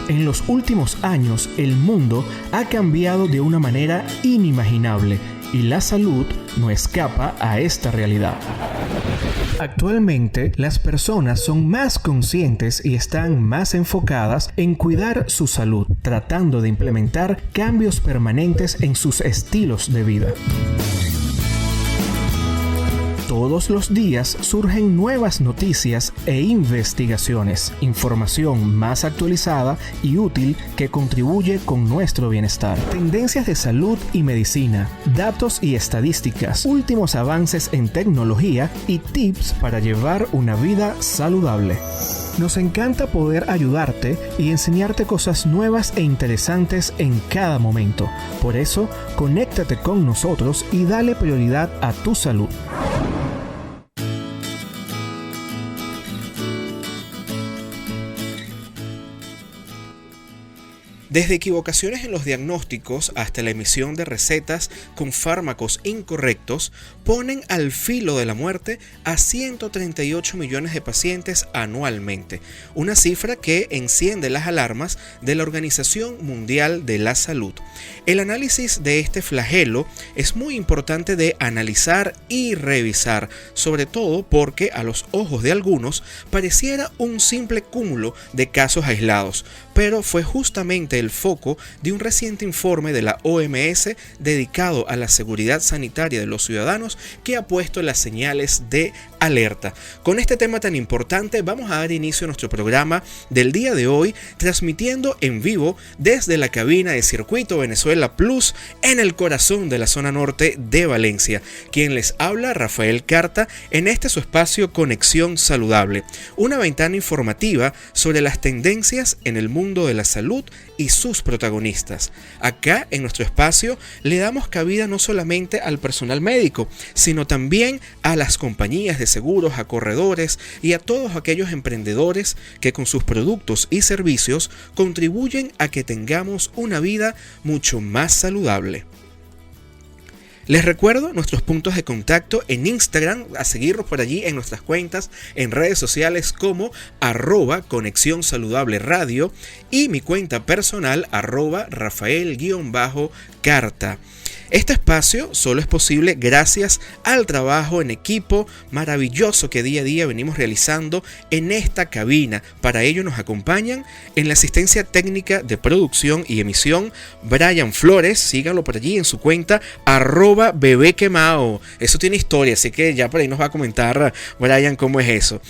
En los últimos años, el mundo ha cambiado de una manera inimaginable y la salud no escapa a esta realidad. Actualmente, las personas son más conscientes y están más enfocadas en cuidar su salud, tratando de implementar cambios permanentes en sus estilos de vida. Todos los días surgen nuevas noticias e investigaciones, información más actualizada y útil que contribuye con nuestro bienestar. Tendencias de salud y medicina, datos y estadísticas, últimos avances en tecnología y tips para llevar una vida saludable. Nos encanta poder ayudarte y enseñarte cosas nuevas e interesantes en cada momento. Por eso, conéctate con nosotros y dale prioridad a tu salud. Desde equivocaciones en los diagnósticos hasta la emisión de recetas con fármacos incorrectos, ponen al filo de la muerte a 138 millones de pacientes anualmente, una cifra que enciende las alarmas de la Organización Mundial de la Salud. El análisis de este flagelo es muy importante de analizar y revisar, sobre todo porque a los ojos de algunos pareciera un simple cúmulo de casos aislados, pero fue justamente el foco de un reciente informe de la OMS dedicado a la seguridad sanitaria de los ciudadanos que ha puesto las señales de alerta. Con este tema tan importante vamos a dar inicio a nuestro programa del día de hoy, transmitiendo en vivo desde la cabina de Circuito Venezuela Plus en el corazón de la zona norte de Valencia. Quien les habla, Rafael Carta, en este su espacio Conexión Saludable, una ventana informativa sobre las tendencias en el mundo de la salud y sus protagonistas. Acá en nuestro espacio le damos cabida no solamente al personal médico, sino también a las compañías de seguros, a corredores y a todos aquellos emprendedores que con sus productos y servicios contribuyen a que tengamos una vida mucho más saludable. Les recuerdo nuestros puntos de contacto en Instagram, a seguirnos por allí en nuestras cuentas en redes sociales como @Conexión Saludable Radio y mi cuenta personal @Rafael_Carta. Este espacio solo es posible gracias al trabajo en equipo maravilloso que día a día venimos realizando en esta cabina. Para ello nos acompañan en la asistencia técnica de producción y emisión Brian Flores, síganlo por allí en su cuenta @BebéQuemao. Eso tiene historia, así que ya por ahí nos va a comentar Brian cómo es eso.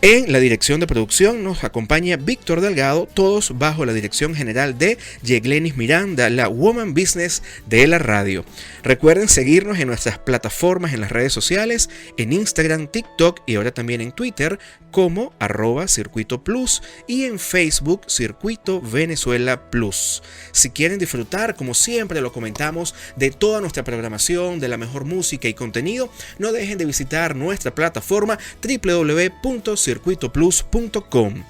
En la dirección de producción nos acompaña Víctor Delgado, todos bajo la dirección general de Yeglenis Miranda, la Woman Business de la radio. Recuerden seguirnos en nuestras plataformas en las redes sociales, en Instagram, TikTok y ahora también en Twitter como @Circuito Plus y en Facebook Circuito Venezuela Plus. Si quieren disfrutar, como siempre lo comentamos, de toda nuestra programación, de la mejor música y contenido, no dejen de visitar nuestra plataforma www.circuitoplus.com.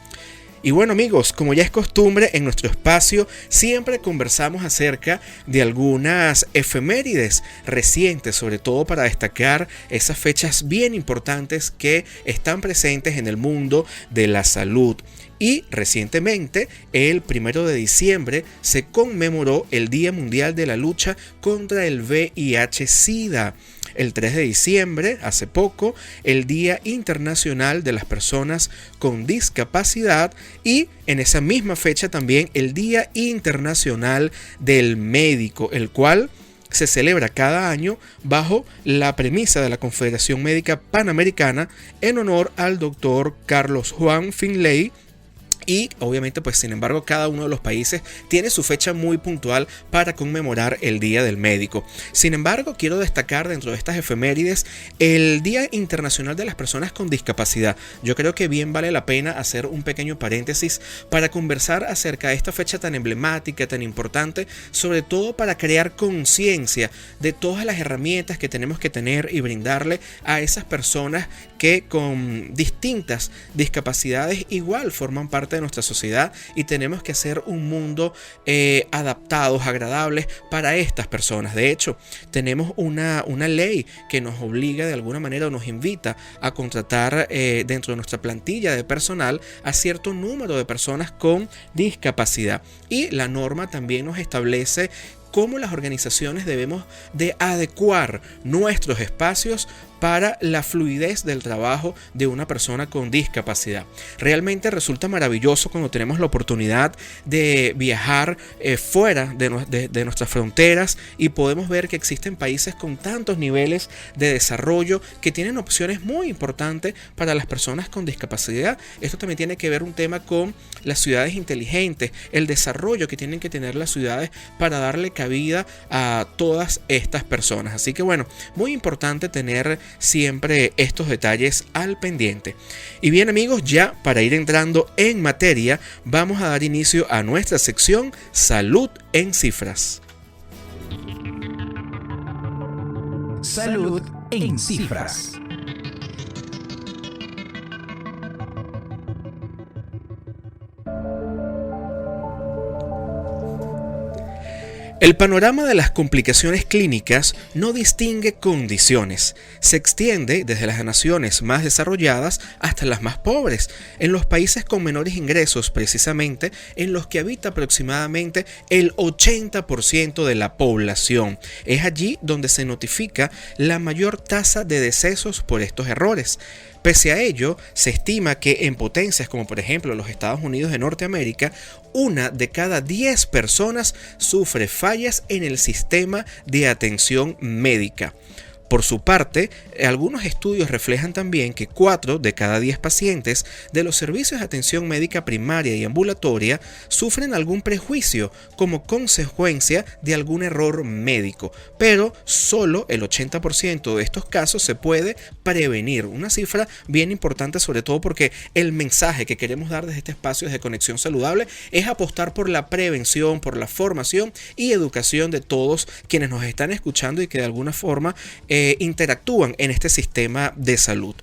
Y bueno amigos, como ya es costumbre en nuestro espacio, siempre conversamos acerca de algunas efemérides recientes, sobre todo para destacar esas fechas bien importantes que están presentes en el mundo de la salud. Y recientemente, el 1 de diciembre, se conmemoró el Día Mundial de la Lucha contra el VIH-Sida. El 3 de diciembre, hace poco, el Día Internacional de las Personas con Discapacidad y en esa misma fecha también el Día Internacional del Médico, el cual se celebra cada año bajo la premisa de la Confederación Médica Panamericana en honor al doctor Carlos Juan Finlay. Y obviamente, pues sin embargo, cada uno de los países tiene su fecha muy puntual para conmemorar el Día del Médico. Sin embargo, quiero destacar dentro de estas efemérides el Día Internacional de las Personas con Discapacidad. Yo creo que bien vale la pena hacer un pequeño paréntesis para conversar acerca de esta fecha tan emblemática, tan importante, sobre todo para crear conciencia de todas las herramientas que tenemos que tener y brindarle a esas personas que con distintas discapacidades igual forman parte de nuestra sociedad y tenemos que hacer un mundo adaptados, agradables para estas personas. De hecho, tenemos una ley que nos obliga de alguna manera o nos invita a contratar dentro de nuestra plantilla de personal a cierto número de personas con discapacidad. Y la norma también nos establece cómo las organizaciones debemos de adecuar nuestros espacios para la fluidez del trabajo de una persona con discapacidad. Realmente resulta maravilloso cuando tenemos la oportunidad de viajar fuera de nuestras fronteras y podemos ver que existen países con tantos niveles de desarrollo que tienen opciones muy importantes para las personas con discapacidad. Esto también tiene que ver un tema con las ciudades inteligentes, el desarrollo que tienen que tener las ciudades para darle cabida a todas estas personas. Así que bueno, muy importante tener siempre estos detalles al pendiente. Y bien amigos, ya para ir entrando en materia, vamos a dar inicio a nuestra sección Salud en Cifras. Salud en Cifras. El panorama de las complicaciones clínicas no distingue condiciones, se extiende desde las naciones más desarrolladas hasta las más pobres, en los países con menores ingresos precisamente en los que habita aproximadamente el 80% de la población. Es allí donde se notifica la mayor tasa de decesos por estos errores. Pese a ello, se estima que en potencias como por ejemplo los Estados Unidos de Norteamérica, 1 de cada 10 personas sufre fallas en el sistema de atención médica. Por su parte, algunos estudios reflejan también que 4 de cada 10 pacientes de los servicios de atención médica primaria y ambulatoria sufren algún prejuicio como consecuencia de algún error médico, pero solo el 80% de estos casos se puede prevenir. Una cifra bien importante, sobre todo porque el mensaje que queremos dar desde este espacio de conexión saludable es apostar por la prevención, por la formación y educación de todos quienes nos están escuchando y que de alguna forma interactúan en este sistema de salud.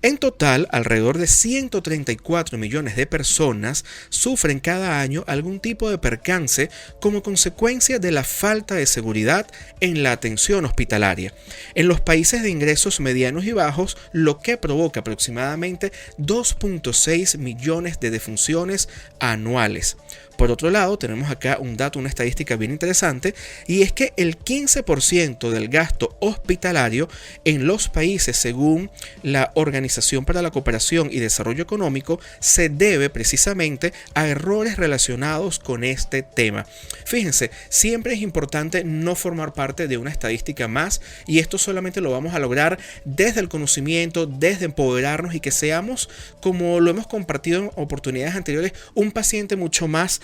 En total, alrededor de 134 millones de personas sufren cada año algún tipo de percance como consecuencia de la falta de seguridad en la atención hospitalaria. En los países de ingresos medianos y bajos, lo que provoca aproximadamente 2.6 millones de defunciones anuales. Por otro lado, tenemos acá un dato, una estadística bien interesante, y es que el 15% del gasto hospitalario en los países, según la Organización para la Cooperación y Desarrollo Económico, se debe precisamente a errores relacionados con este tema. Fíjense, siempre es importante no formar parte de una estadística más, y esto solamente lo vamos a lograr desde el conocimiento, desde empoderarnos y que seamos, como lo hemos compartido en oportunidades anteriores, un paciente mucho más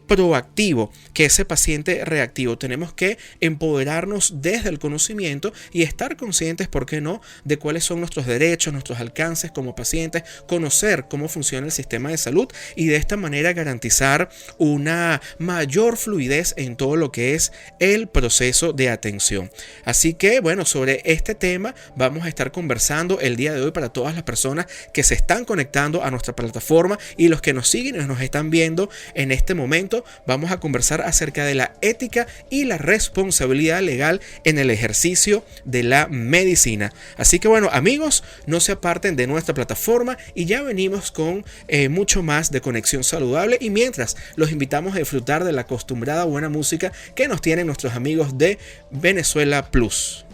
proactivo que ese paciente reactivo. Tenemos que empoderarnos desde el conocimiento y estar conscientes, ¿por qué no?, de cuáles son nuestros derechos, nuestros alcances como pacientes, conocer cómo funciona el sistema de salud y de esta manera garantizar una mayor fluidez en todo lo que es el proceso de atención. Así que bueno, sobre este tema vamos a estar conversando el día de hoy para todas las personas que se están conectando a nuestra plataforma y los que nos siguen y nos están viendo en este momento. Vamos a conversar acerca de la ética y la responsabilidad legal en el ejercicio de la medicina. Así que bueno, amigos, no se aparten de nuestra plataforma y ya venimos con mucho más de conexión saludable, y mientras los invitamos a disfrutar de la acostumbrada buena música que nos tienen nuestros amigos de Venezuela Plus.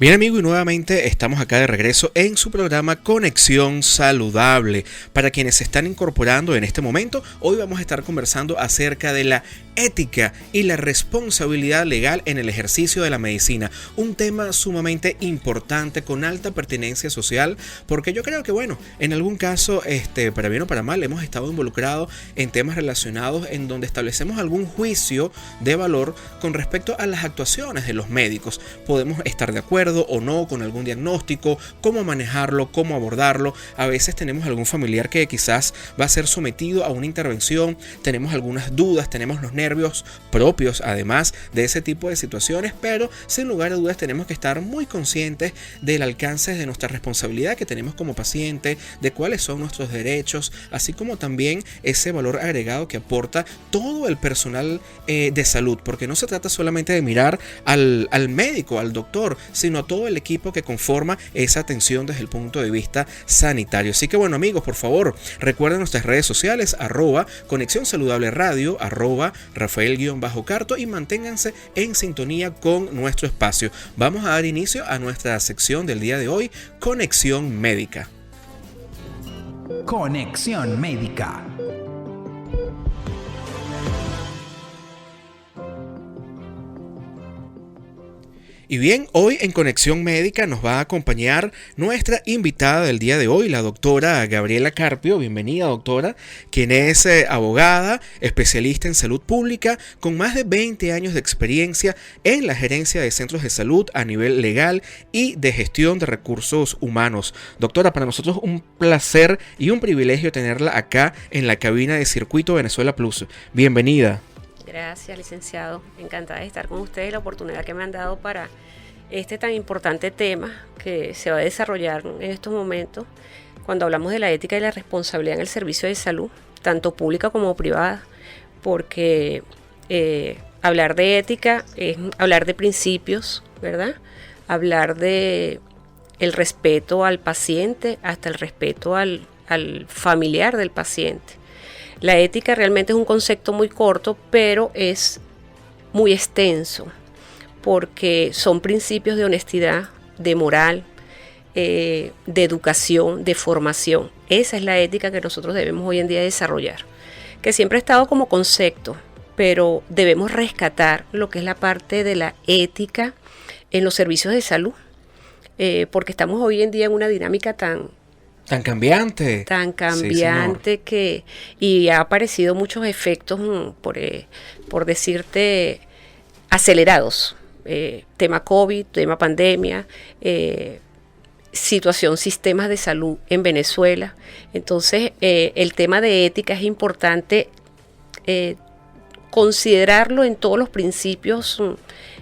Bien amigo, y nuevamente estamos acá de regreso en su programa Conexión Saludable. Para quienes se están incorporando en este momento, hoy vamos a estar conversando acerca de la ética y la responsabilidad legal en el ejercicio de la medicina. Un tema sumamente importante, con alta pertinencia social, porque yo creo que bueno, en algún caso, para bien o para mal, hemos estado involucrados en temas relacionados en donde establecemos algún juicio de valor con respecto a las actuaciones de los médicos. Podemos estar de acuerdo, acuerdo o no con algún diagnóstico, cómo manejarlo, cómo abordarlo. A veces tenemos algún familiar que quizás va a ser sometido a una intervención, tenemos algunas dudas, tenemos los nervios propios además de ese tipo de situaciones, pero sin lugar a dudas tenemos que estar muy conscientes del alcance de nuestra responsabilidad que tenemos como paciente, de cuáles son nuestros derechos, así como también ese valor agregado que aporta todo el personal de salud, porque no se trata solamente de mirar al médico, al doctor, sino a todo el equipo que conforma esa atención desde el punto de vista sanitario. Así que bueno, amigos, por favor, recuerden nuestras redes sociales, @Conexión Saludable Radio, @Rafael_Carto, y manténganse en sintonía con nuestro espacio. Vamos a dar inicio a nuestra sección del día de hoy, Conexión Médica. Conexión Médica. Y bien, hoy en Conexión Médica nos va a acompañar nuestra invitada del día de hoy, la doctora Gabriela Carpio. Bienvenida, doctora, quien es abogada, especialista en salud pública, con más de 20 años de experiencia en la gerencia de centros de salud a nivel legal y de gestión de recursos humanos. Doctora, para nosotros un placer y un privilegio tenerla acá en la cabina de Circuito Venezuela Plus. Bienvenida. Gracias, licenciado. Encantada de estar con ustedes y la oportunidad que me han dado para este tan importante tema que se va a desarrollar en estos momentos cuando hablamos de la ética y la responsabilidad en el servicio de salud, tanto pública como privada, porque hablar de ética es hablar de principios, ¿verdad? Hablar de el respeto al paciente, hasta el respeto al familiar del paciente. La ética realmente es un concepto muy corto, pero es muy extenso, porque son principios de honestidad, de moral, de educación, de formación. Esa es la ética que nosotros debemos hoy en día desarrollar, que siempre ha estado como concepto, pero debemos rescatar lo que es la parte de la ética en los servicios de salud, porque estamos hoy en día en una dinámica tan cambiante. Tan cambiante, sí, y ha aparecido muchos efectos, por decirte, acelerados. Tema COVID, tema pandemia, situación sistemas de salud en Venezuela. Entonces, el tema de ética es importante considerarlo en todos los principios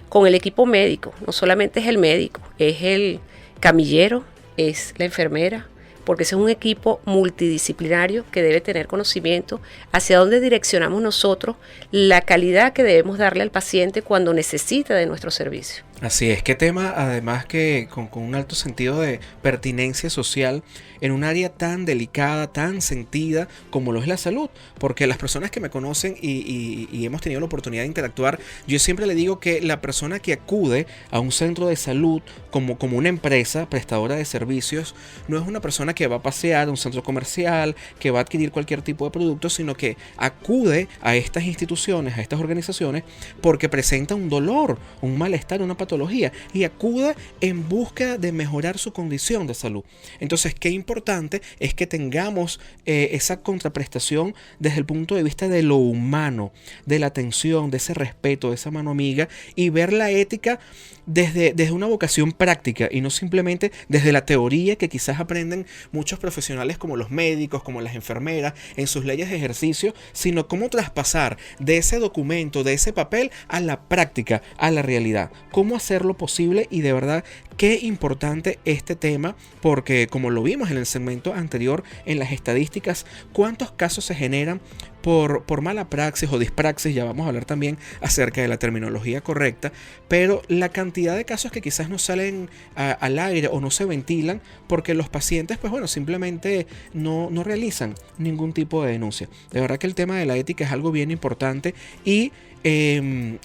con el equipo médico. No solamente es el médico, es el camillero, es la enfermera, porque ese es un equipo multidisciplinario que debe tener conocimiento hacia dónde direccionamos nosotros la calidad que debemos darle al paciente cuando necesita de nuestro servicio. Así es, qué tema además que con un alto sentido de pertinencia social en un área tan delicada, tan sentida como lo es la salud, porque las personas que me conocen y hemos tenido la oportunidad de interactuar, yo siempre le digo que la persona que acude a un centro de salud como una empresa prestadora de servicios, no es una persona que va a pasear a un centro comercial, que va a adquirir cualquier tipo de producto, sino que acude a estas instituciones, a estas organizaciones, porque presenta un dolor, un malestar, una patología, y acude en busca de mejorar su condición de salud. Entonces, qué importante es que tengamos esa contraprestación desde el punto de vista de lo humano, de la atención, de ese respeto, de esa mano amiga, y ver la ética desde una vocación práctica y no simplemente desde la teoría que quizás aprenden muchos profesionales como los médicos, como las enfermeras en sus leyes de ejercicio, sino cómo traspasar de ese documento, de ese papel a la práctica, a la realidad, cómo hacerlo posible. Y de verdad qué importante este tema, porque como lo vimos en el segmento anterior en las estadísticas, cuántos casos se generan por mala praxis o dispraxis. Ya vamos a hablar también acerca de la terminología correcta, pero la cantidad de casos que quizás no salen al aire o no se ventilan porque los pacientes, pues bueno, simplemente no realizan ningún tipo de denuncia. De verdad que el tema de la ética es algo bien importante, y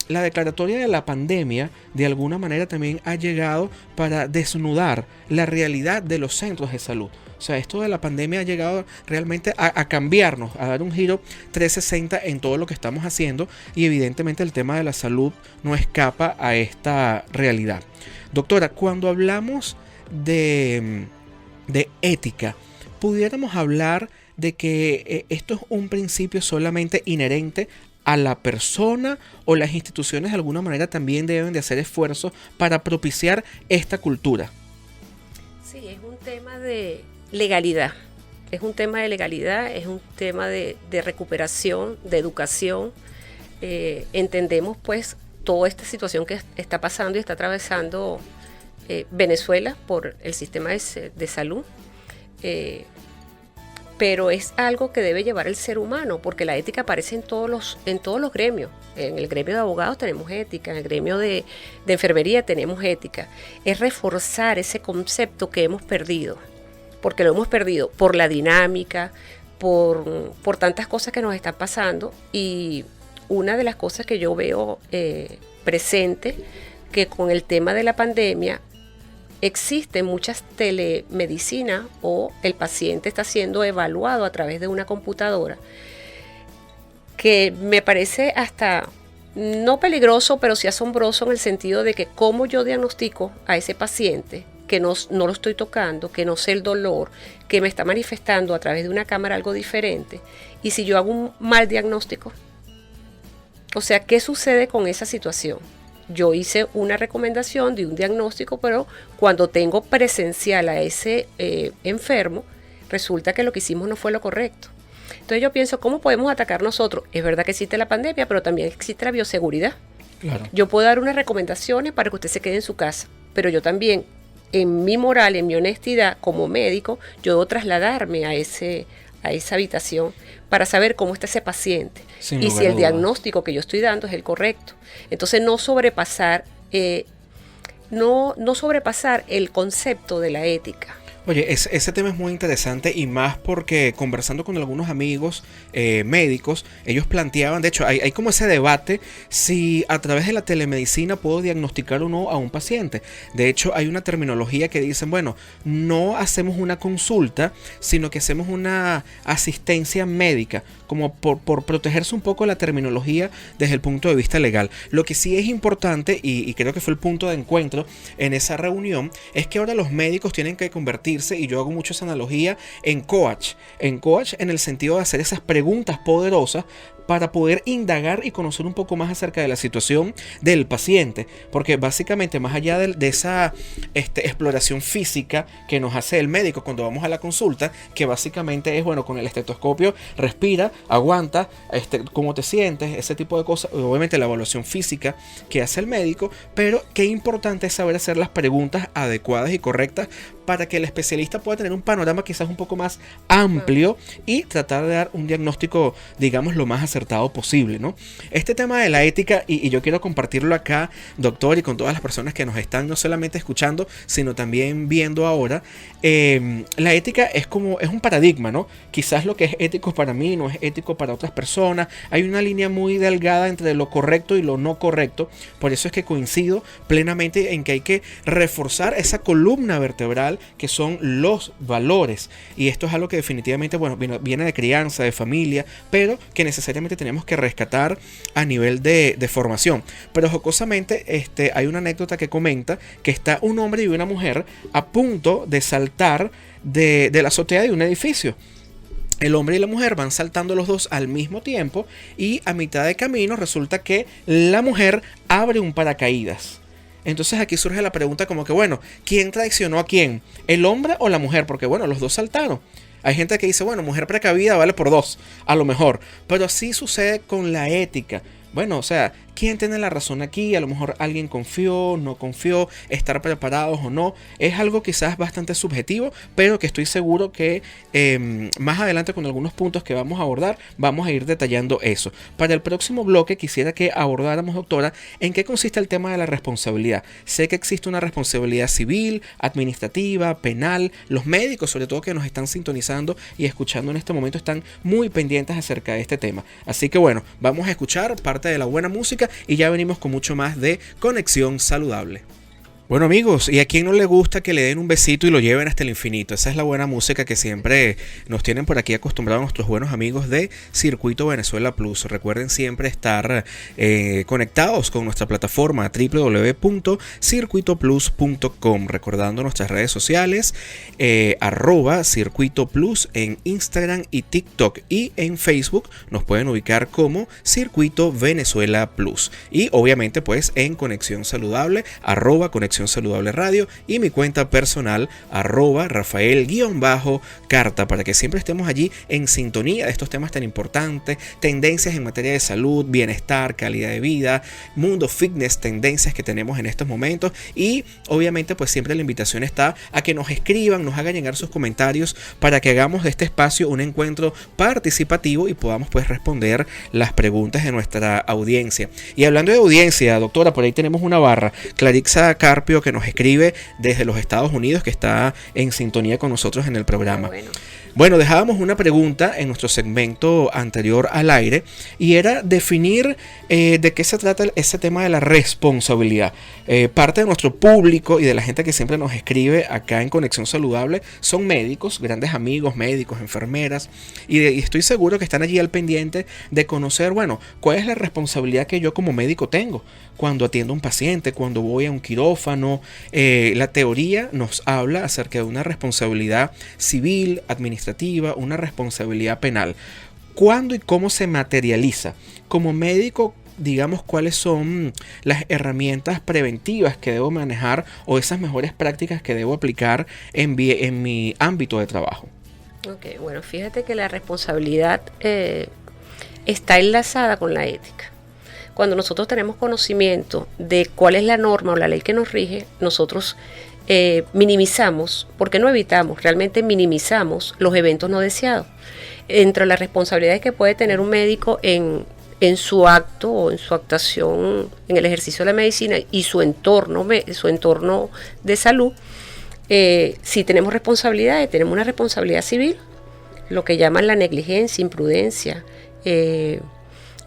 la declaratoria de la pandemia de alguna manera también ha llegado para desnudar la realidad de los centros de salud. O sea, esto de la pandemia ha llegado realmente a cambiarnos, a dar un giro 360 en todo lo que estamos haciendo, y evidentemente el tema de la salud no escapa a esta realidad. Doctora, cuando hablamos de ética, pudiéramos hablar de que esto es un principio solamente inherente a la persona, o las instituciones de alguna manera también deben de hacer esfuerzos para propiciar esta cultura? Sí, es un tema de legalidad. Es un tema de legalidad, es un tema de recuperación, de educación. Entendemos pues toda esta situación que está pasando y está atravesando Venezuela por el sistema de salud. Pero es algo que debe llevar el ser humano, porque la ética aparece en todos los gremios. En el gremio de abogados tenemos ética, en el gremio de enfermería tenemos ética. Es reforzar ese concepto que hemos perdido, porque lo hemos perdido por la dinámica, por tantas cosas que nos están pasando. Y una de las cosas que yo veo presente, que con el tema de la pandemia, existen muchas telemedicinas o el paciente está siendo evaluado a través de una computadora, que me parece hasta no peligroso, pero sí asombroso, en el sentido de que cómo yo diagnostico a ese paciente, que no lo estoy tocando, que no sé el dolor, que me está manifestando a través de una cámara algo diferente, y si yo hago un mal diagnóstico. O sea, ¿qué sucede con esa situación? Yo hice una recomendación de un diagnóstico, pero cuando tengo presencial a ese enfermo, resulta que lo que hicimos no fue lo correcto. Entonces yo pienso, ¿cómo podemos atacar nosotros? Es verdad que existe la pandemia, pero también existe la bioseguridad. Claro. Yo puedo dar unas recomendaciones para que usted se quede en su casa, pero yo también, en mi moral, en mi honestidad como médico, yo debo trasladarme a esa habitación para saber cómo está ese paciente y si el diagnóstico que yo estoy dando es el correcto. Entonces no sobrepasar el concepto de la ética. Oye, ese tema es muy interesante, y más porque conversando con algunos amigos médicos, ellos planteaban, de hecho hay como ese debate si a través de la telemedicina puedo diagnosticar o no a un paciente. De hecho hay una terminología que dicen, bueno, no hacemos una consulta, sino que hacemos una asistencia médica, como por protegerse un poco la terminología desde el punto de vista legal. Lo que sí es importante, y creo que fue el punto de encuentro en esa reunión, es que ahora los médicos tienen que convertirse, y yo hago mucho esa analogía, en coach en el sentido de hacer esas preguntas poderosas para poder indagar y conocer un poco más acerca de la situación del paciente, porque básicamente más allá de esa exploración física que nos hace el médico cuando vamos a la consulta, que básicamente es, bueno, con el estetoscopio respira, aguanta, cómo te sientes, ese tipo de cosas, obviamente la evaluación física que hace el médico, pero qué importante es saber hacer las preguntas adecuadas y correctas para que el especialista pueda tener un panorama quizás un poco más amplio y tratar de dar un diagnóstico, digamos, lo más acertado posible, ¿no? Este tema de la ética, y yo quiero compartirlo acá, doctor, y con todas las personas que nos están no solamente escuchando, sino también viendo ahora. La ética es un paradigma, ¿no? Quizás lo que es ético para mí no es ético para otras personas. Hay una línea muy delgada entre lo correcto y lo no correcto. Por eso es que coincido plenamente en que hay que reforzar esa columna vertebral que son los valores, y esto es algo que definitivamente, bueno, viene de crianza, de familia, pero que necesariamente tenemos que rescatar a nivel de formación. Pero jocosamente hay una anécdota que comenta que está un hombre y una mujer a punto de saltar de la azotea de un edificio. El hombre y la mujer van saltando los dos al mismo tiempo, y a mitad de camino resulta que la mujer abre un paracaídas. Entonces aquí surge la pregunta como que, bueno, ¿quién traicionó a quién? ¿El hombre o la mujer? Porque bueno, los dos saltaron. Hay gente que dice, bueno, mujer precavida vale por dos, a lo mejor. Pero así sucede con la ética. Bueno, o sea, ¿quién tiene la razón aquí? A lo mejor alguien confió, no confió, estar preparados o no. Es algo quizás bastante subjetivo, pero que estoy seguro que más adelante, con algunos puntos que vamos a abordar, vamos a ir detallando eso. Para el próximo bloque quisiera que abordáramos, doctora, en qué consiste el tema de la responsabilidad. Sé que existe una responsabilidad civil, administrativa, penal. Los médicos, sobre todo, que nos están sintonizando y escuchando en este momento, están muy pendientes acerca de este tema. Así que bueno, vamos a escuchar parte de la buena música y ya venimos con mucho más de Conexión Saludable. Bueno amigos, ¿y a quién no le gusta que le den un besito y lo lleven hasta el infinito? Esa es la buena música que siempre nos tienen por aquí acostumbrados nuestros buenos amigos de Circuito Venezuela Plus. Recuerden siempre estar conectados con nuestra plataforma www.circuitoplus.com, recordando nuestras redes sociales, @Circuito Plus en Instagram y TikTok, y en Facebook nos pueden ubicar como Circuito Venezuela Plus, y obviamente pues en Conexión Saludable, @Conexión Saludable Radio, y mi cuenta personal @Rafael_Carta, para que siempre estemos allí en sintonía de estos temas tan importantes, tendencias en materia de salud, bienestar, calidad de vida, mundo fitness, tendencias que tenemos en estos momentos. Y obviamente pues siempre la invitación está a que nos escriban, nos hagan llegar sus comentarios para que hagamos de este espacio un encuentro participativo y podamos pues responder las preguntas de nuestra audiencia. Y hablando de audiencia, doctora, por ahí tenemos una barra, Clarixa Carpio, que nos escribe desde los Estados Unidos, que está en sintonía con nosotros en el programa. Bueno, dejábamos una pregunta en nuestro segmento anterior al aire, y era definir de qué se trata ese tema de la responsabilidad. Parte de nuestro público y de la gente que siempre nos escribe acá en Conexión Saludable son médicos, grandes amigos, médicos, enfermeras, y estoy seguro que están allí al pendiente de conocer, bueno, cuál es la responsabilidad que yo como médico tengo cuando atiendo a un paciente, cuando voy a un quirófano. La teoría nos habla acerca de una responsabilidad civil, administrativa, una responsabilidad penal. ¿Cuándo y cómo se materializa? Como médico, digamos, ¿cuáles son las herramientas preventivas que debo manejar o esas mejores prácticas que debo aplicar en mi ámbito de trabajo? Ok, bueno, fíjate que la responsabilidad está enlazada con la ética. Cuando nosotros tenemos conocimiento de cuál es la norma o la ley que nos rige, nosotros minimizamos, porque no evitamos, realmente minimizamos los eventos no deseados. Entre las responsabilidades que puede tener un médico en su acto o en su actuación en el ejercicio de la medicina y su entorno de salud, si tenemos responsabilidades, tenemos una responsabilidad civil, lo que llaman la negligencia, imprudencia.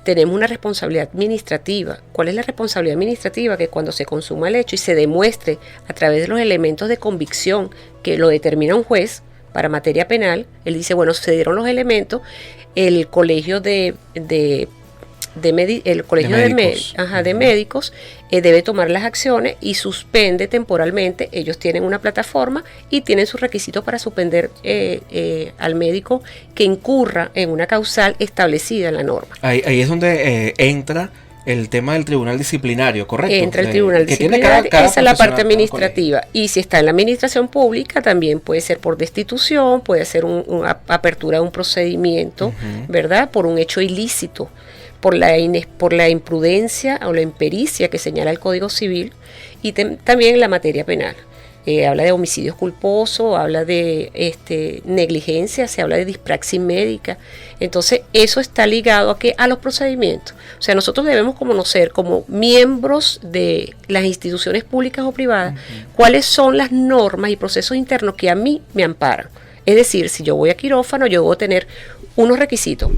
Tenemos una responsabilidad administrativa. ¿Cuál es la responsabilidad administrativa? Que cuando se consuma el hecho y se demuestre a través de los elementos de convicción que lo determina un juez para materia penal, él dice, bueno, se dieron los elementos, el colegio de médicos debe tomar las acciones y suspende temporalmente. Ellos tienen una plataforma y tienen sus requisitos para suspender al médico que incurra en una causal establecida en la norma. Ahí es donde entra el tema del tribunal disciplinario, ¿correcto? Entra el tribunal disciplinario, esa es la parte administrativa. Y si está en la administración pública, también puede ser por destitución, puede ser una apertura de un procedimiento, ¿verdad? Por un hecho ilícito, por la imprudencia o la impericia que señala el Código Civil, y también la materia penal. Habla de homicidios culposos, habla de negligencia, se habla de dispraxis médica. Entonces eso está ligado a los procedimientos. O sea, nosotros debemos conocer como miembros de las instituciones públicas o privadas cuáles son las normas y procesos internos que a mí me amparan. Es decir, si yo voy a quirófano, yo debo tener unos requisitos.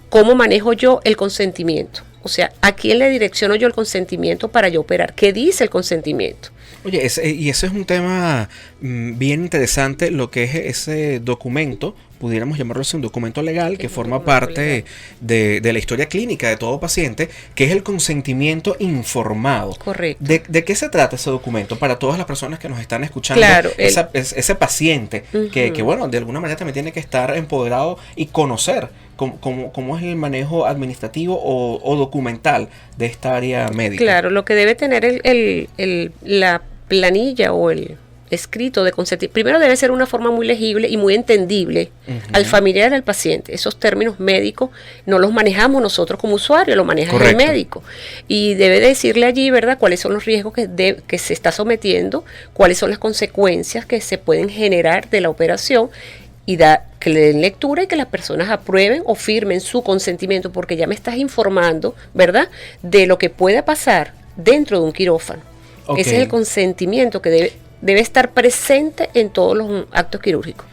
¿Cómo manejo yo el consentimiento? O sea, ¿a quién le direcciono yo el consentimiento para yo operar? ¿Qué dice el consentimiento? Oye, y ese es un tema bien interesante, lo que es ese documento, pudiéramos llamarlo así, un documento legal que forma parte de la historia clínica de todo paciente, que es el consentimiento informado. Correcto. ¿De qué se trata ese documento para todas las personas que nos están escuchando? Claro, ese paciente que, bueno, de alguna manera también tiene que estar empoderado y conocer cómo es el manejo administrativo o documental de esta área médica. Claro, lo que debe tener la planilla o el escrito de consentimiento, primero debe ser una forma muy legible y muy entendible al familiar del paciente. Esos términos médicos no los manejamos nosotros como usuarios, lo maneja el médico. Y debe decirle allí, ¿verdad?, cuáles son los riesgos que se está sometiendo, cuáles son las consecuencias que se pueden generar de la operación, y que le den lectura y que las personas aprueben o firmen su consentimiento, porque ya me estás informando, ¿verdad?, de lo que pueda pasar dentro de un quirófano. Okay. Ese es el consentimiento que debe estar presente en todos los actos quirúrgicos.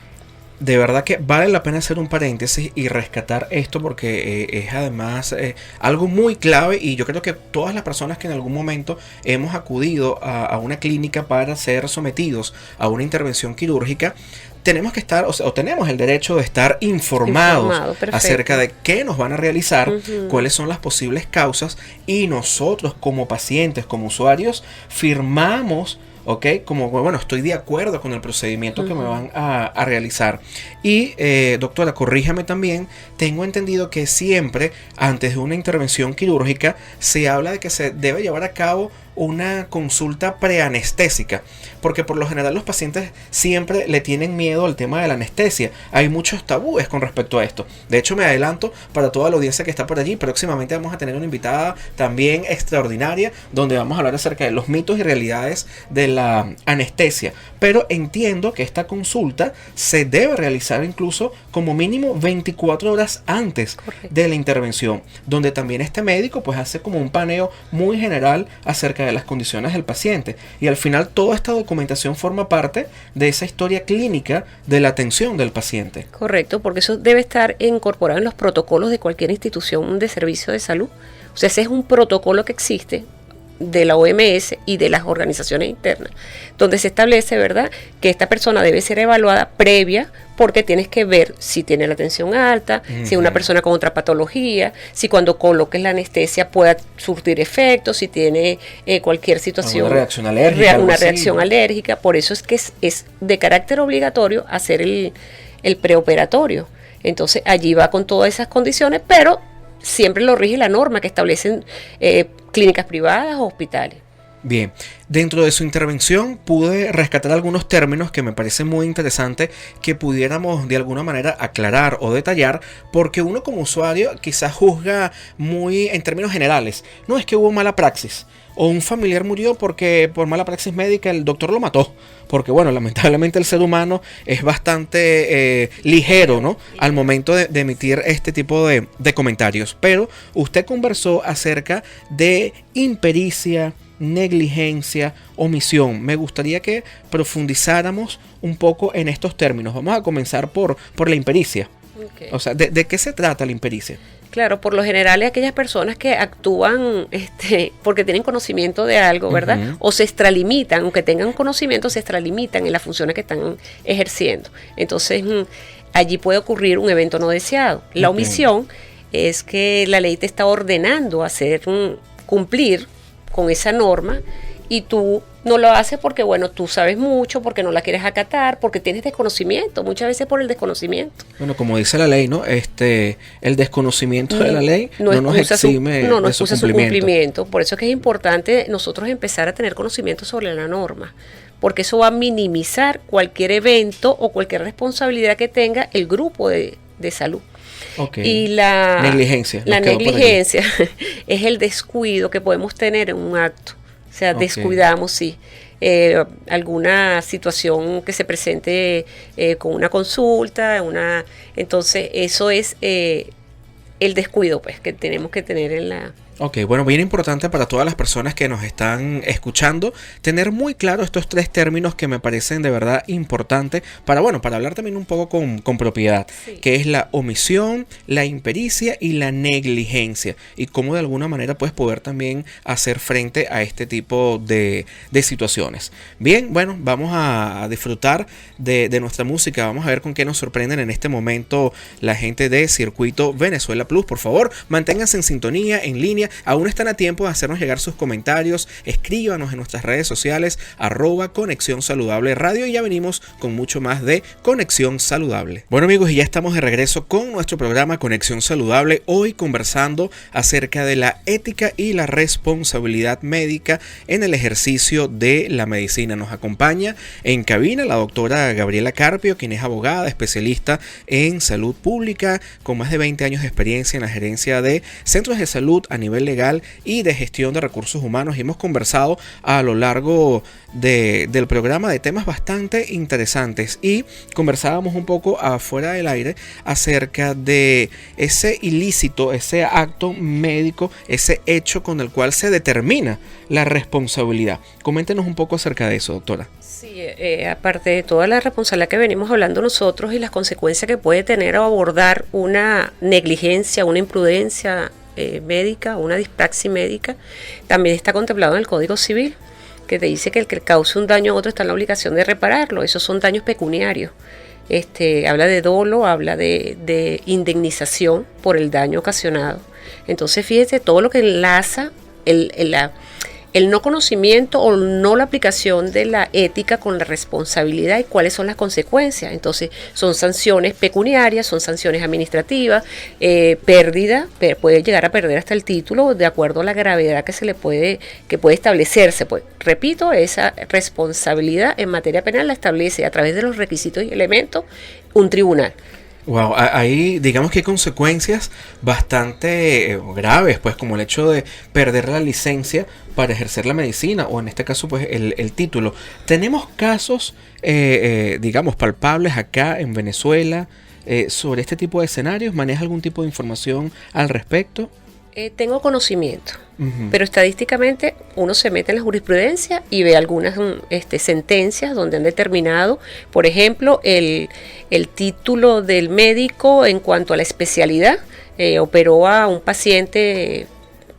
de verdad que vale la pena hacer un paréntesis y rescatar esto porque es además algo muy clave, y yo creo que todas las personas que en algún momento hemos acudido a una clínica para ser sometidos a una intervención quirúrgica, tenemos que estar, o tenemos el derecho de estar informados acerca de qué nos van a realizar, cuáles son las posibles causas, y nosotros como pacientes, como usuarios, firmamos, ¿ok? Como, bueno, estoy de acuerdo con el procedimiento que me van a realizar. Y, doctora, corríjame también, tengo entendido que siempre, antes de una intervención quirúrgica, se habla de que se debe llevar a cabo una consulta preanestésica, porque por lo general los pacientes siempre le tienen miedo al tema de la anestesia. Hay muchos tabúes con respecto a esto. De hecho, me adelanto para toda la audiencia que está por allí, próximamente vamos a tener una invitada también extraordinaria, donde vamos a hablar acerca de los mitos y realidades de la anestesia. Pero entiendo que esta consulta se debe realizar incluso como mínimo 24 horas antes de la intervención, donde también este médico pues hace como un paneo muy general acerca de las condiciones del paciente, y al final toda esta documentación forma parte de esa historia clínica de la atención del paciente. Correcto, porque eso debe estar incorporado en los protocolos de cualquier institución de servicio de salud. O sea, ese es un protocolo que existe de la OMS y de las organizaciones internas, donde se establece, ¿verdad?, que esta persona debe ser evaluada previa, porque tienes que ver si tiene la tensión alta, si es una persona con otra patología, si cuando coloques la anestesia pueda surtir efectos, si tiene cualquier situación, una reacción alérgica, reacción alérgica. Por eso es que es de carácter obligatorio hacer el preoperatorio. Entonces allí va con todas esas condiciones, pero siempre lo rige la norma que establecen clínicas privadas o hospitales. Bien, dentro de su intervención pude rescatar algunos términos que me parecen muy interesantes que pudiéramos de alguna manera aclarar o detallar, porque uno como usuario quizás juzga muy en términos generales. No, es que hubo mala praxis, o un familiar murió porque por mala praxis médica el doctor lo mató, porque bueno, lamentablemente el ser humano es bastante ligero, ¿no?, al momento de emitir este tipo de comentarios. Pero usted conversó acerca de impericia, negligencia, omisión. Me gustaría que profundizáramos un poco en estos términos. Vamos a comenzar por la impericia. Okay. O sea, ¿de qué se trata la impericia? Claro, por lo general es aquellas personas que actúan porque tienen conocimiento de algo, ¿verdad? O se extralimitan, aunque tengan conocimiento, se extralimitan en las funciones que están ejerciendo. Entonces, allí puede ocurrir un evento no deseado. La omisión es que la ley te está ordenando hacer cumplir con esa norma, y tú no lo haces porque, bueno, tú sabes mucho, porque no la quieres acatar, porque tienes desconocimiento, muchas veces por el desconocimiento. Bueno, como dice la ley, ¿no? El desconocimiento de la ley no nos exime de su cumplimiento. Por eso es que es importante nosotros empezar a tener conocimiento sobre la norma, porque eso va a minimizar cualquier evento o cualquier responsabilidad que tenga el grupo de salud. Okay. Y la negligencia. La negligencia es el descuido que podemos tener en un acto. O sea, descuidamos, sí. Alguna situación que se presente con una consulta, entonces eso es el descuido, pues, que tenemos que tener en la... Ok, bueno, bien importante para todas las personas que nos están escuchando tener muy claro estos tres términos que me parecen de verdad importantes para hablar también un poco con propiedad, que es la omisión, la impericia y la negligencia, y cómo de alguna manera puedes poder también hacer frente a este tipo de situaciones. Bien, bueno, vamos a disfrutar de nuestra música, vamos a ver con qué nos sorprenden en este momento la gente de Circuito Venezuela Plus. Por favor, manténganse en sintonía, en línea. Aún están a tiempo de hacernos llegar sus comentarios, escríbanos en nuestras redes sociales @Conexión Saludable Radio, y ya venimos con mucho más de Conexión Saludable. Bueno amigos, y ya estamos de regreso con nuestro programa Conexión Saludable, hoy conversando acerca de la ética y la responsabilidad médica en el ejercicio de la medicina. Nos acompaña en cabina la doctora Gabriela Carpio, quien es abogada, especialista en salud pública, con más de 20 años de experiencia en la gerencia de centros de salud a nivel nivel legal y de gestión de recursos humanos. Y hemos conversado a lo largo del programa de temas bastante interesantes, y conversábamos un poco afuera del aire acerca de ese ilícito, ese acto médico, ese hecho con el cual se determina la responsabilidad. Coméntenos un poco acerca de eso, doctora. Sí, aparte de toda la responsabilidad que venimos hablando nosotros y las consecuencias que puede tener o abordar una negligencia, una imprudencia médica, una dispraxis médica, también está contemplado en el Código Civil, que te dice que el que cause un daño a otro está en la obligación de repararlo. Esos son daños pecuniarios. Habla de dolo, habla de indemnización por el daño ocasionado. Entonces, fíjate todo lo que enlaza el no conocimiento o no la aplicación de la ética con la responsabilidad y cuáles son las consecuencias. Entonces, son sanciones pecuniarias, son sanciones administrativas, pérdida, puede llegar a perder hasta el título de acuerdo a la gravedad que puede establecerse. Pues, repito, esa responsabilidad en materia penal la establece a través de los requisitos y elementos un tribunal. Wow, ahí digamos que hay consecuencias bastante graves, pues, como el hecho de perder la licencia para ejercer la medicina, o en este caso pues el título. Tenemos casos digamos palpables acá en Venezuela sobre este tipo de escenarios. ¿Maneja algún tipo de información al respecto? Tengo conocimiento, pero estadísticamente uno se mete en la jurisprudencia y ve algunas sentencias donde han determinado, por ejemplo, el título del médico en cuanto a la especialidad. Operó a un paciente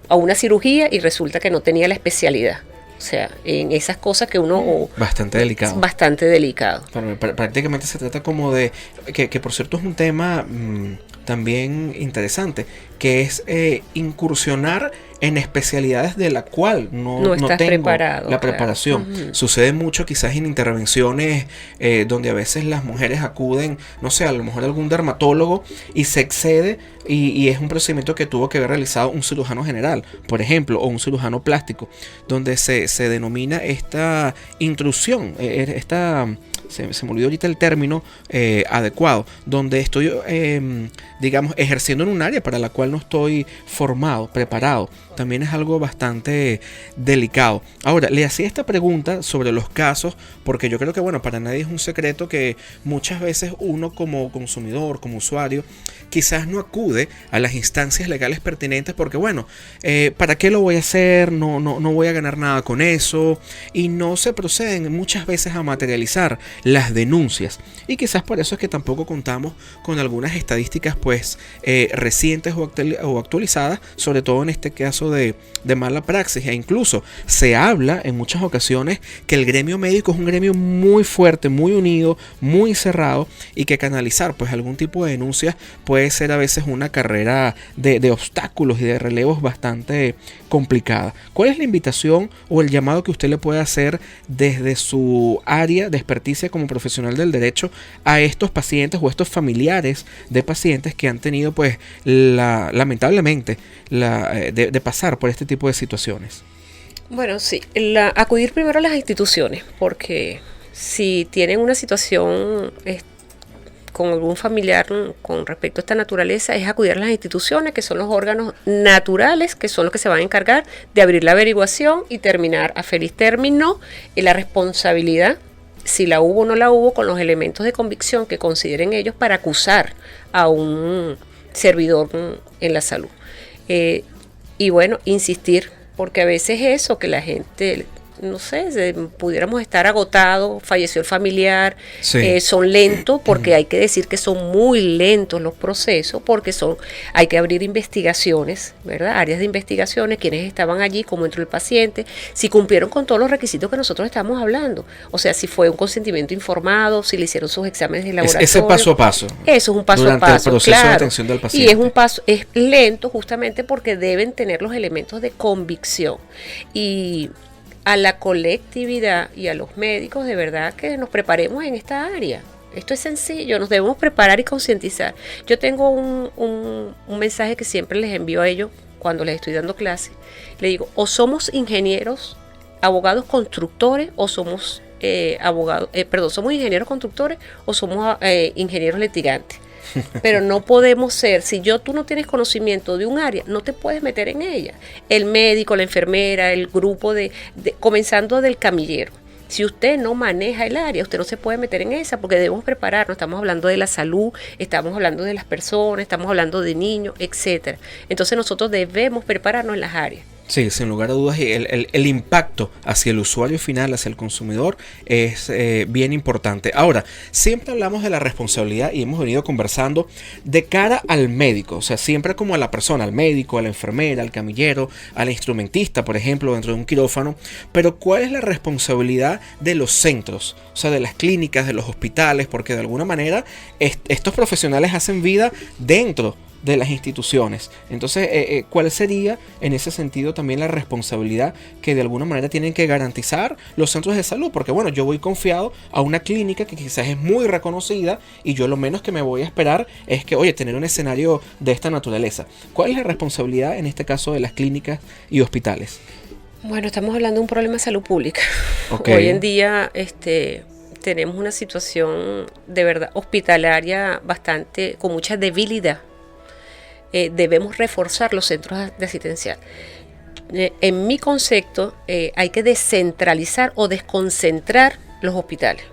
a una cirugía y resulta que no tenía la especialidad. O sea, en esas cosas que uno... Bastante delicado. Bastante delicado. Prácticamente se trata como de... Que por cierto es un tema también interesante, que es incursionar en especialidades de la cual no tengo la preparación. Uh-huh. Sucede mucho quizás en intervenciones donde a veces las mujeres acuden, no sé, a lo mejor a algún dermatólogo y se excede y es un procedimiento que tuvo que haber realizado un cirujano general, por ejemplo, o un cirujano plástico, donde se denomina esta intrusión, se me olvidó ahorita el término adecuado, donde estoy, digamos, ejerciendo en un área para la cual no estoy formado, preparado. También es algo bastante delicado. Ahora, le hacía esta pregunta sobre los casos, porque yo creo que, bueno, para nadie es un secreto que muchas veces uno como consumidor, como usuario, quizás no acude a las instancias legales pertinentes porque, bueno, ¿para qué lo voy a hacer? No voy a ganar nada con eso. Y no se proceden muchas veces a materializar las denuncias. Y quizás por eso es que tampoco contamos con algunas estadísticas, pues, recientes o actualizadas, sobre todo en este caso de mala praxis. E incluso se habla en muchas ocasiones que el gremio médico es un gremio muy fuerte, muy unido, muy cerrado, y que canalizar pues algún tipo de denuncias puede ser a veces una carrera de obstáculos y de relevos bastante complicada. ¿Cuál es la invitación o el llamado que usted le puede hacer desde su área de experticia como profesional del derecho a estos pacientes o estos familiares de pacientes que han tenido pues lamentablemente de pasar por este tipo de situaciones? Bueno, sí, acudir primero a las instituciones, porque si tienen una situación con algún familiar con respecto a esta naturaleza, es acudir a las instituciones, que son los órganos naturales, que son los que se van a encargar de abrir la averiguación y terminar a feliz término la responsabilidad, si la hubo o no la hubo, con los elementos de convicción que consideren ellos para acusar a un servidor en la salud. Y bueno, insistir, porque a veces eso, que la gente, no sé, pudiéramos estar agotados, falleció el familiar, sí. Son lentos, porque hay que decir que son muy lentos los procesos, porque hay que abrir investigaciones, ¿verdad? Áreas de investigaciones, quienes estaban allí, cómo entró el paciente, si cumplieron con todos los requisitos que nosotros estamos hablando, o sea, si fue un consentimiento informado, si le hicieron sus exámenes de laboratorio. Ese paso a paso. Eso es un paso a paso, durante el proceso de atención del paciente. Y es lento justamente porque deben tener los elementos de convicción. Y a la colectividad y a los médicos, de verdad que nos preparemos en esta área. Esto es sencillo, nos debemos preparar y concientizar. Yo tengo un mensaje que siempre les envío a ellos cuando les estoy dando clase. Le digo, o somos ingenieros, abogados constructores, o somos somos ingenieros constructores o somos ingenieros litigantes. Pero no podemos ser, si tú no tienes conocimiento de un área, no te puedes meter en ella. El médico, la enfermera, el grupo comenzando del camillero. Si usted no maneja el área, usted no se puede meter en esa porque debemos prepararnos. Estamos hablando de la salud, estamos hablando de las personas, estamos hablando de niños, etcétera. Entonces nosotros debemos prepararnos en las áreas. Sí, sin lugar a dudas, el impacto hacia el usuario final, hacia el consumidor, es bien importante. Ahora, siempre hablamos de la responsabilidad y hemos venido conversando de cara al médico, o sea, siempre como a la persona, al médico, a la enfermera, al camillero, al instrumentista, por ejemplo, dentro de un quirófano. Pero, ¿cuál es la responsabilidad de los centros? O sea, de las clínicas, de los hospitales, porque de alguna manera estos profesionales hacen vida dentro de las instituciones. Entonces, ¿cuál sería en ese sentido también la responsabilidad que de alguna manera tienen que garantizar los centros de salud? Porque bueno, yo voy confiado a una clínica que quizás es muy reconocida y yo lo menos que me voy a esperar es que, oye, tener un escenario de esta naturaleza. ¿Cuál es la responsabilidad en este caso de las clínicas y hospitales? Bueno, estamos hablando de un problema de salud pública. Okay. Hoy en día, tenemos una situación de verdad hospitalaria con mucha debilidad. Debemos reforzar los centros de asistencial. En mi concepto, hay que descentralizar o desconcentrar los hospitales.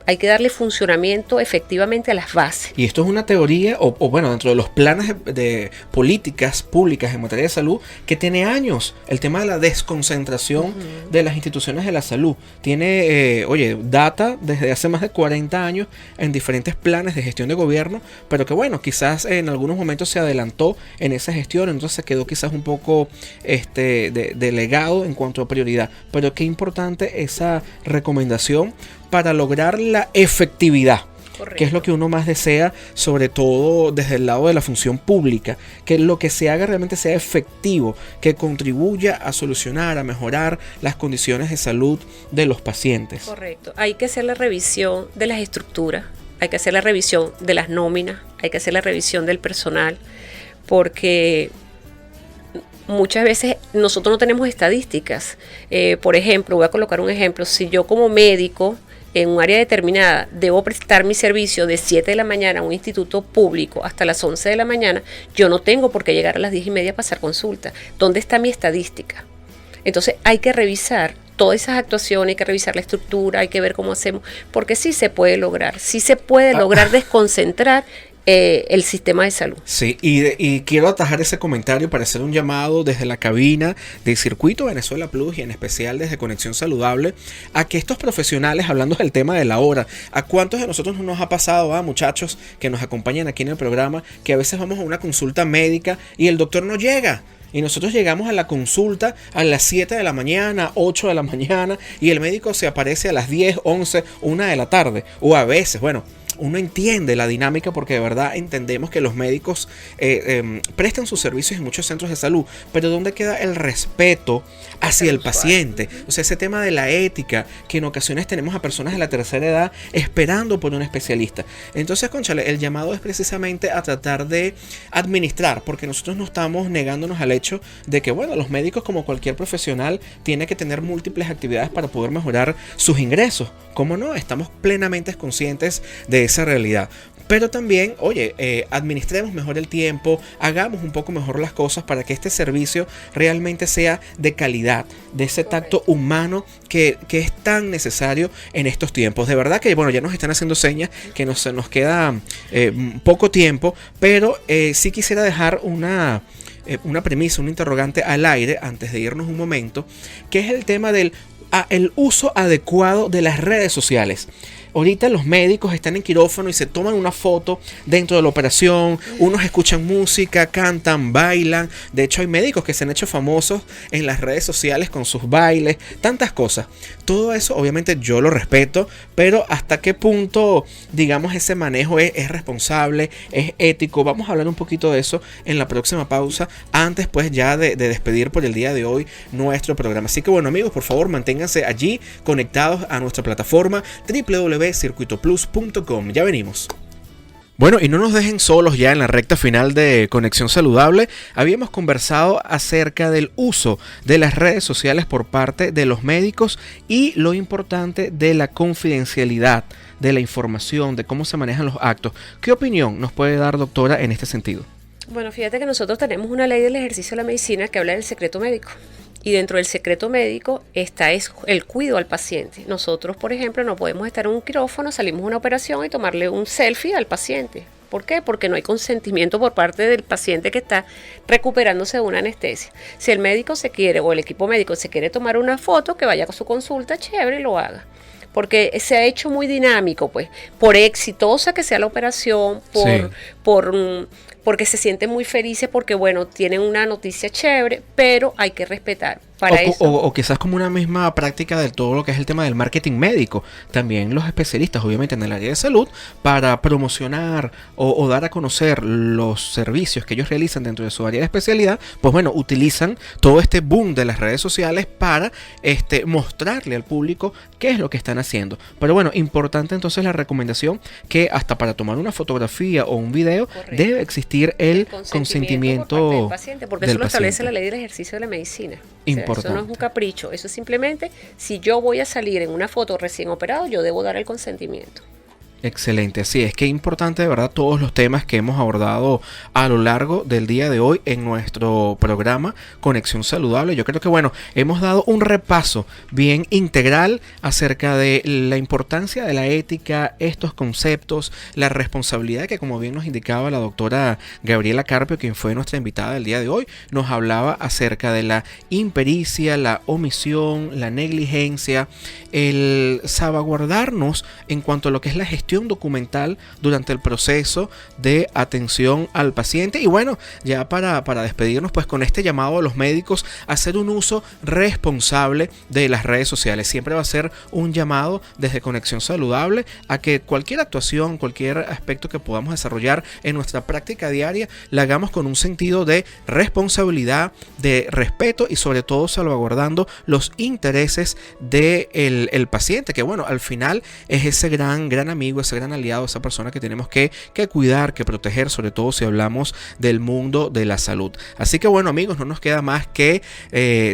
Hay que darle funcionamiento efectivamente a las bases. Y esto es una teoría, o bueno, dentro de los planes de políticas públicas en materia de salud, que tiene años. El tema de la desconcentración de las instituciones de la salud. Tiene, data desde hace más de 40 años en diferentes planes de gestión de gobierno, pero que bueno, quizás en algunos momentos se adelantó en esa gestión, entonces se quedó quizás un poco delegado en cuanto a prioridad. Pero qué importante esa recomendación para lograr la efectividad. Correcto. Que es lo que uno más desea, sobre todo desde el lado de la función pública, que lo que se haga realmente sea efectivo, que contribuya a solucionar, a mejorar las condiciones de salud de los pacientes. Correcto, hay que hacer la revisión de las estructuras, hay que hacer la revisión de las nóminas, hay que hacer la revisión del personal, porque muchas veces nosotros no tenemos estadísticas. Por ejemplo, voy a colocar un ejemplo, si yo como médico en un área determinada debo prestar mi servicio de 7 de la mañana a un instituto público hasta las 11 de la mañana, yo no tengo por qué llegar a las 10:30 a pasar consulta. ¿Dónde está mi estadística? Entonces hay que revisar todas esas actuaciones, hay que revisar la estructura, hay que ver cómo hacemos, porque sí se puede lograr desconcentrar el sistema de salud. Sí, y quiero atajar ese comentario para hacer un llamado desde la cabina del Circuito Venezuela Plus y en especial desde Conexión Saludable a que estos profesionales, hablando del tema de la hora, ¿a cuántos de nosotros no nos ha pasado, muchachos que nos acompañan aquí en el programa, que a veces vamos a una consulta médica y el doctor no llega? Y nosotros llegamos a la consulta a las 7 de la mañana, 8 de la mañana y el médico se aparece a las 10, 11, 1 de la tarde. O a veces, bueno, uno entiende la dinámica porque de verdad entendemos que los médicos prestan sus servicios en muchos centros de salud, pero ¿dónde queda el respeto hacia el paciente? O sea, ese tema de la ética, que en ocasiones tenemos a personas de la tercera edad esperando por un especialista. Entonces, cónchale, el llamado es precisamente a tratar de administrar, porque nosotros no estamos negándonos al hecho de que, bueno, los médicos, como cualquier profesional, tienen que tener múltiples actividades para poder mejorar sus ingresos. ¿Cómo no? Estamos plenamente conscientes de esa realidad. Pero también, administremos mejor el tiempo, hagamos un poco mejor las cosas para que este servicio realmente sea de calidad, de ese tacto humano que es tan necesario en estos tiempos. De verdad que, bueno, ya nos están haciendo señas que nos queda poco tiempo, pero sí quisiera dejar una premisa, un interrogante al aire antes de irnos un momento, que es el tema del el uso adecuado de las redes sociales. Ahorita los médicos están en quirófano y se toman una foto dentro de la operación, unos escuchan música, cantan, bailan. De hecho hay médicos que se han hecho famosos en las redes sociales con sus bailes, tantas cosas. Todo eso obviamente yo lo respeto, pero hasta qué punto, digamos, ese manejo es responsable, es ético. Vamos a hablar un poquito de eso en la próxima pausa, antes pues ya de despedir por el día de hoy nuestro programa. Así que bueno, amigos, por favor manténganse allí conectados a nuestra plataforma www.circuitoplus.com. Ya venimos. Bueno, y no nos dejen solos ya en la recta final de Conexión Saludable. Habíamos conversado acerca del uso de las redes sociales por parte de los médicos y lo importante de la confidencialidad de la información, de cómo se manejan los actos. ¿Qué opinión nos puede dar, doctora, en este sentido? Bueno, fíjate que nosotros tenemos una ley del ejercicio de la medicina que habla del secreto médico. Y dentro del secreto médico está el cuidado al paciente. Nosotros, por ejemplo, no podemos estar en un quirófano, salimos de una operación y tomarle un selfie al paciente. ¿Por qué? Porque no hay consentimiento por parte del paciente que está recuperándose de una anestesia. Si el médico se quiere, o el equipo médico se quiere tomar una foto, que vaya con su consulta, chévere, y lo haga. Porque se ha hecho muy dinámico, pues, por exitosa que sea la operación, porque se sienten muy felices, porque, bueno, tienen una noticia chévere, pero hay que respetar. O quizás como una misma práctica de todo lo que es el tema del marketing médico. También los especialistas, obviamente, en el área de salud, para promocionar o dar a conocer los servicios que ellos realizan dentro de su área de especialidad, pues bueno, utilizan todo este boom de las redes sociales para mostrarle al público qué es lo que están haciendo. Pero bueno, importante entonces la recomendación que hasta para tomar una fotografía o un video, correcto, debe existir el consentimiento del paciente, porque eso lo establece la ley del ejercicio de la medicina. Eso no es un capricho, eso es simplemente, si yo voy a salir en una foto recién operado, yo debo dar el consentimiento. Excelente, así es, que importante de verdad todos los temas que hemos abordado a lo largo del día de hoy en nuestro programa Conexión Saludable. Yo creo que bueno, hemos dado un repaso bien integral acerca de la importancia de la ética, estos conceptos, la responsabilidad que, como bien nos indicaba la doctora Gabriela Carpio, quien fue nuestra invitada del día de hoy, nos hablaba acerca de la impericia, la omisión, la negligencia, el salvaguardarnos en cuanto a lo que es la gestión documental durante el proceso de atención al paciente. Y bueno, ya para despedirnos, pues con este llamado a los médicos a hacer un uso responsable de las redes sociales. Siempre va a ser un llamado desde Conexión Saludable a que cualquier actuación, cualquier aspecto que podamos desarrollar en nuestra práctica diaria, la hagamos con un sentido de responsabilidad, de respeto y sobre todo salvaguardando los intereses del paciente, que bueno, al final es ese gran amigo, ese gran aliado, esa persona que tenemos que cuidar, que proteger, sobre todo si hablamos del mundo de la salud. Así que bueno, amigos, no nos queda más que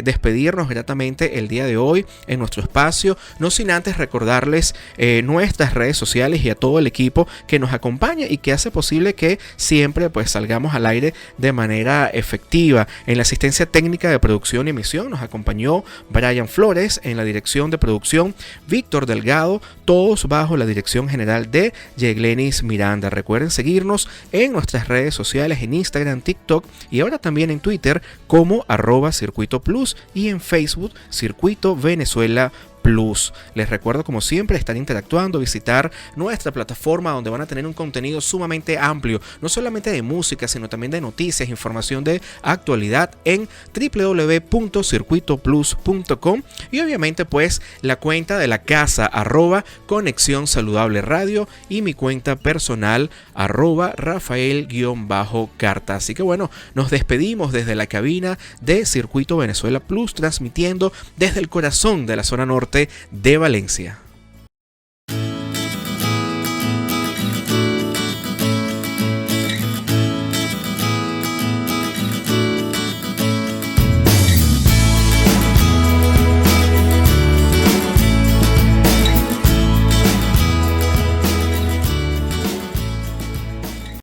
despedirnos gratamente el día de hoy en nuestro espacio, no sin antes recordarles nuestras redes sociales y a todo el equipo que nos acompaña y que hace posible que siempre pues salgamos al aire de manera efectiva. En la asistencia técnica de producción y emisión nos acompañó Brian Flores, en la dirección de producción Víctor Delgado, todos bajo la dirección general de Yeglenis Miranda. Recuerden seguirnos en nuestras redes sociales, en Instagram, TikTok y ahora también en Twitter como @Circuito Plus y en Facebook Circuito Venezuela Plus. Les recuerdo, como siempre, estar interactuando, visitar nuestra plataforma donde van a tener un contenido sumamente amplio, no solamente de música, sino también de noticias, información de actualidad en www.circuitoplus.com y obviamente pues la cuenta de la casa @Conexión Saludable Radio y mi cuenta personal @Rafael_Carta. Así que bueno, nos despedimos desde la cabina de Circuito Venezuela Plus, transmitiendo desde el corazón de la zona norte de Valencia.